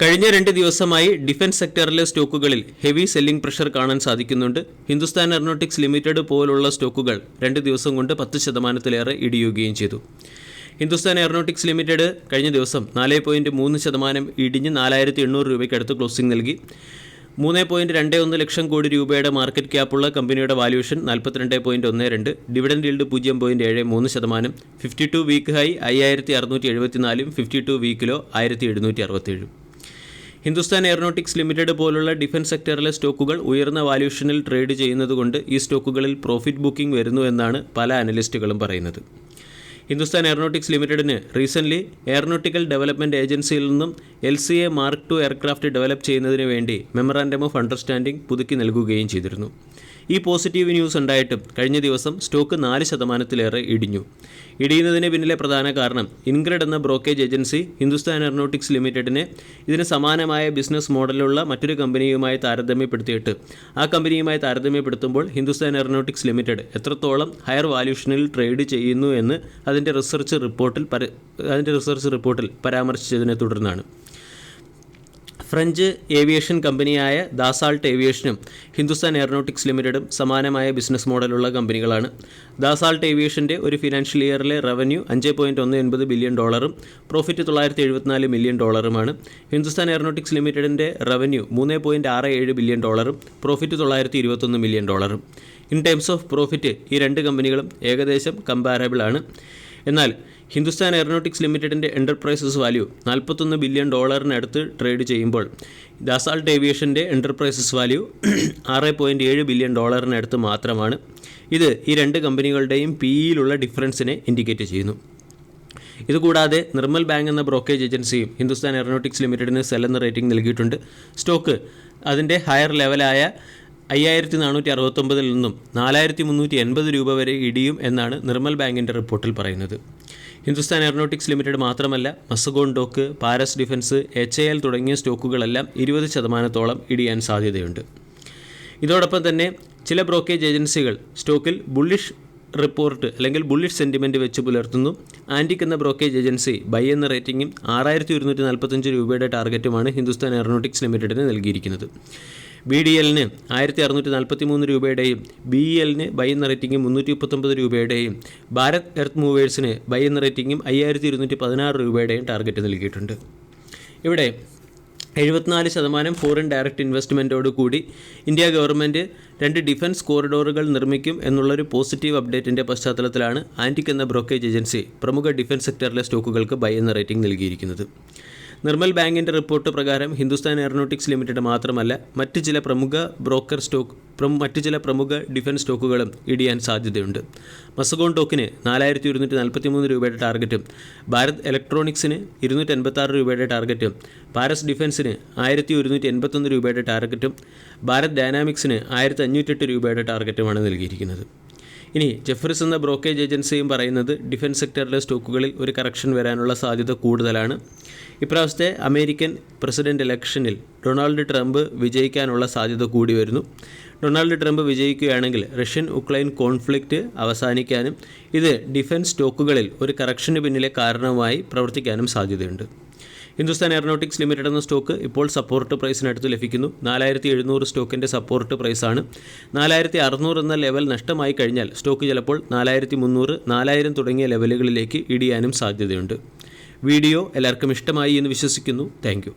കഴിഞ്ഞ 2 ദിവസമായി defence സെക്ടറിലെ സ്റ്റോക്കുകളിൽ heavy selling pressure കാണാൻ സാധിക്കുന്നുണ്ട്. ഹിന്ദുസ്ഥാൻ എയറോനോട്ടിക്സ് ലിമിറ്റഡ് പോലുള്ള സ്റ്റോക്കുകൾ 2 ദിവസം കൊണ്ട് 10% ഇടിയുകയും ചെയ്തു. ഹിന്ദുസ്ഥാൻ എയറോനോട്ടിക്സ് ലിമിറ്റഡ് കഴിഞ്ഞ ദിവസം 4.3% ഇടിഞ്ഞ് 4,800 രൂപയ്ക്കടുത്ത് ക്ലോസിംഗ് നൽകി. 3.21 ലക്ഷം കോടി രൂപയുടെ മാർക്കറ്റ് ക്യാപ്പുള്ള കമ്പനിയുടെ valuation 42.12, dividend yield 0.73%, 52 week high 5,674, 52 week low 1,767. Hindustan Aeronautics Limited പോലുള്ള ഡിഫൻസ് സെക്ടറിലെ സ്റ്റോക്കുകൾ ഉയർന്ന വാല്യൂഷനിൽ ട്രേഡ് ചെയ്യുന്നതുകൊണ്ട് ഈ സ്റ്റോക്കുകളിൽ പ്രോഫിറ്റ് ബുക്കിംഗ് വരുന്നു എന്നാണ് പല അനലിസ്റ്റുകളും പറയുന്നത്. ഹിന്ദുസ്ഥാൻ എയറോനോട്ടിക്സ് ലിമിറ്റഡിന് റീസെൻ്റ്ലി എയറോനോട്ടിക്കൽ ഡെവലപ്മെൻറ്റ് ഏജൻസിയിൽ നിന്നും LCA Mark II aircraft develop ചെയ്യുന്നതിന് വേണ്ടി മെമ്മറാൻഡം ഓഫ് അണ്ടർസ്റ്റാൻഡിംഗ് പുതുക്കി നൽകുകയും ചെയ്തിരുന്നു. ഈ പോസിറ്റീവ് ന്യൂസ് ഉണ്ടായിട്ടും കഴിഞ്ഞ ദിവസം സ്റ്റോക്ക് 4% ഇടിഞ്ഞു. ഇടിയുന്നതിന് പിന്നിലെ പ്രധാന കാരണം ഇൻഗ്രിഡ് എന്ന ബ്രോക്കേജ് ഏജൻസി ഹിന്ദുസ്ഥാൻ എയറോനോട്ടിക്സ് ലിമിറ്റഡിനെ ഇതിന് സമാനമായ ബിസിനസ് മോഡലുള്ള മറ്റൊരു കമ്പനിയുമായി താരതമ്യപ്പെടുത്തിയിട്ട് ആ കമ്പനിയുമായി താരതമ്യപ്പെടുത്തുമ്പോൾ ഹിന്ദുസ്ഥാൻ എയറോനോട്ടിക്സ് ലിമിറ്റഡ് എത്രത്തോളം ഹയർ വാല്യൂഷനിൽ ട്രേഡ് ചെയ്യുന്നു എന്ന് അതിൻ്റെ റിസർച്ച് റിപ്പോർട്ടിൽ പരാമർശിച്ചതിനെ തുടർന്നാണ്. ഫ്രഞ്ച് ഏവിയേഷൻ കമ്പനിയായ ദാസാൾട്ട് ഏവിയേഷനും ഹിന്ദുസ്ഥാൻ എയറോനോട്ടിക്സ് ലിമിറ്റഡും സമാനമായ ബിസിനസ് മോഡലുള്ള കമ്പനികളാണ്. ദാസാൾട്ട് ഏവിയേഷൻ്റെ ഒരു ഫിനാൻഷ്യൽ ഇയറിലെ revenue $5.19 billion, profit $974 million. Hindustan Aeronautics ലിമിറ്റഡിൻ്റെ revenue $3.67 billion, profit $921 million. In terms of profit ഈ രണ്ട് കമ്പനികളും ഏകദേശം കമ്പാരബിൾ ആണ്. എന്നാൽ ഹിന്ദുസ്ഥാൻ എയറോനോട്ടിക്സ് ലിമിറ്റഡിൻ്റെ എൻ്റർപ്രൈസസ് വാല്യൂ $41 ബില്യൺ അടുത്ത് ട്രേഡ് ചെയ്യുമ്പോൾ ദാസാൾട്ട് ഏവിയേഷൻ്റെ എൻ്റർപ്രൈസസ് വാല്യൂ $6.7 ബില്യൺ അടുത്ത് മാത്രമാണ്. ഇത് ഈ രണ്ട് കമ്പനികളുടെയും PEയിലുള്ള ഡിഫറൻസിനെ ഇൻഡിക്കേറ്റ് ചെയ്യുന്നു. ഇതുകൂടാതെ നിർമ്മൽ ബാങ്ക് എന്ന ബ്രോക്കേജ് ഏജൻസിയും ഹിന്ദുസ്ഥാൻ എയറോനോട്ടിക്സ് ലിമിറ്റഡിന് സെൽ എന്ന റേറ്റിംഗ് നൽകിയിട്ടുണ്ട്. സ്റ്റോക്ക് അതിൻ്റെ ഹയർ ലെവലായ 5,469 നിന്നും 4,380 രൂപ വരെ ഇടിയും എന്നാണ് നിർമ്മൽ ബാങ്കിൻ്റെ റിപ്പോർട്ടിൽ പറയുന്നത്. ഹിന്ദുസ്ഥാൻ എയറോനോട്ടിക്സ് ലിമിറ്റഡ് മാത്രമല്ല Mazagon dock, Paras defence, HAL തുടങ്ങിയ സ്റ്റോക്കുകളെല്ലാം 20% ഇടിയാൻ സാധ്യതയുണ്ട്. ഇതോടൊപ്പം തന്നെ ചില ബ്രോക്കേജ് ഏജൻസികൾ സ്റ്റോക്കിൽ ബുള്ളിഷ് റിപ്പോർട്ട് അല്ലെങ്കിൽ ബുള്ളിഷ് സെൻറ്റിമെൻറ്റ് വെച്ച് പുലർത്തുന്നു. ആൻറ്റിക് എന്ന ബ്രോക്കേജ് ഏജൻസി ബൈ എന്ന റേറ്റിംഗും 6,145 രൂപയുടെ ടാർഗറ്റുമാണ് ഹിന്ദുസ്ഥാൻ എയറോനോട്ടിക്സ് ലിമിറ്റഡിന് നൽകിയിരിക്കുന്നത്. BDLന് 1,643 രൂപയുടെയും BELന് ബൈ എന്ന റേറ്റിംഗും 339 രൂപയുടെയും ഭാരത് എർത്ത് മൂവേഴ്സിന് ബൈ എന്ന റേറ്റിംഗും 5,216 രൂപയുടെയും ടാർഗറ്റ് നൽകിയിട്ടുണ്ട്. ഇവിടെ 74% ഫോറിൻ ഡയറക്റ്റ് ഇൻവെസ്റ്റ്മെൻറ്റോട് കൂടി ഇന്ത്യ ഗവൺമെൻറ് 2 ഡിഫൻസ് കോറിഡോറുകൾ നിർമ്മിക്കും എന്നുള്ളൊരു പോസിറ്റീവ് അപ്ഡേറ്റിൻ്റെ പശ്ചാത്തലത്തിലാണ് ആൻറ്റിക് എന്ന ബ്രോക്കേജ് ഏജൻസി പ്രമുഖ ഡിഫൻസ് സെക്ടറിലെ സ്റ്റോക്കുകൾക്ക് ബൈ എന്ന റേറ്റിംഗ് നൽകിയിരിക്കുന്നത്. നിർമ്മൽ ബാങ്കിൻ്റെ റിപ്പോർട്ട് പ്രകാരം ഹിന്ദുസ്ഥാൻ എയറോനോട്ടിക്സ് ലിമിറ്റഡ് മാത്രമല്ല മറ്റ് ചില പ്രമുഖ ഡിഫൻസ് സ്റ്റോക്കുകളും ഇടിയാൻ സാധ്യതയുണ്ട്. മസഗോൺ ടോക്കിന് 4,143 രൂപയുടെ ടാർഗറ്റും ഭാരത് ഇലക്ട്രോണിക്സിന് 286 രൂപയുടെ ടാർഗറ്റും പാരസ് ഡിഫൻസിന് 1,181 രൂപയുടെ ടാർഗറ്റും ഭാരത് ഡൈനാമിക്സിന് 1,508 രൂപയുടെ ടാർഗറ്റുമാണ് നൽകിയിരിക്കുന്നത്. ഇനി ജെഫ്രിസ് എന്ന ബ്രോക്കേജ് ഏജൻസിയും പറയുന്നത് ഡിഫൻസ് സെക്ടറിലെ സ്റ്റോക്കുകളിൽ ഒരു കറക്ഷൻ വരാനുള്ള സാധ്യത കൂടുതലാണ്. ഇപ്രാവശ്യത്തെ അമേരിക്കൻ പ്രസിഡന്റ് ഇലക്ഷനിൽ ഡൊണാൾഡ് ട്രംപ് വിജയിക്കാനുള്ള സാധ്യത കൂടി വരുന്നു. ഡൊണാൾഡ് ട്രംപ് വിജയിക്കുകയാണെങ്കിൽ റഷ്യൻ ഉക്രൈൻ കോൺഫ്ലിക്റ്റ് അവസാനിക്കാനും ഇത് ഡിഫൻസ് സ്റ്റോക്കുകളിൽ ഒരു കറക്ഷന് പിന്നിലെ കാരണമായി പ്രവർത്തിക്കാനും സാധ്യതയുണ്ട്. ഹിന്ദുസ്ഥാൻ എയറോനോട്ടിക്സ് ലിമിറ്റഡ് എന്ന സ്റ്റോക്ക് ഇപ്പോൾ സപ്പോർട്ട് പ്രൈസിനടുത്ത് ലഭിക്കുന്നു. 4,700 സ്റ്റോക്കിൻ്റെ സപ്പോർട്ട് പ്രൈസാണ്. 4,600 എന്ന ലെവൽ നഷ്ടമായി കഴിഞ്ഞാൽ സ്റ്റോക്ക് ചിലപ്പോൾ 4,300, 4,000 തുടങ്ങിയ ലെവലുകളിലേക്ക് ഇടിയാനും സാധ്യതയുണ്ട്. വീഡിയോ എല്ലാവർക്കും ഇഷ്ടമായി എന്ന് വിശ്വസിക്കുന്നു. Thank you.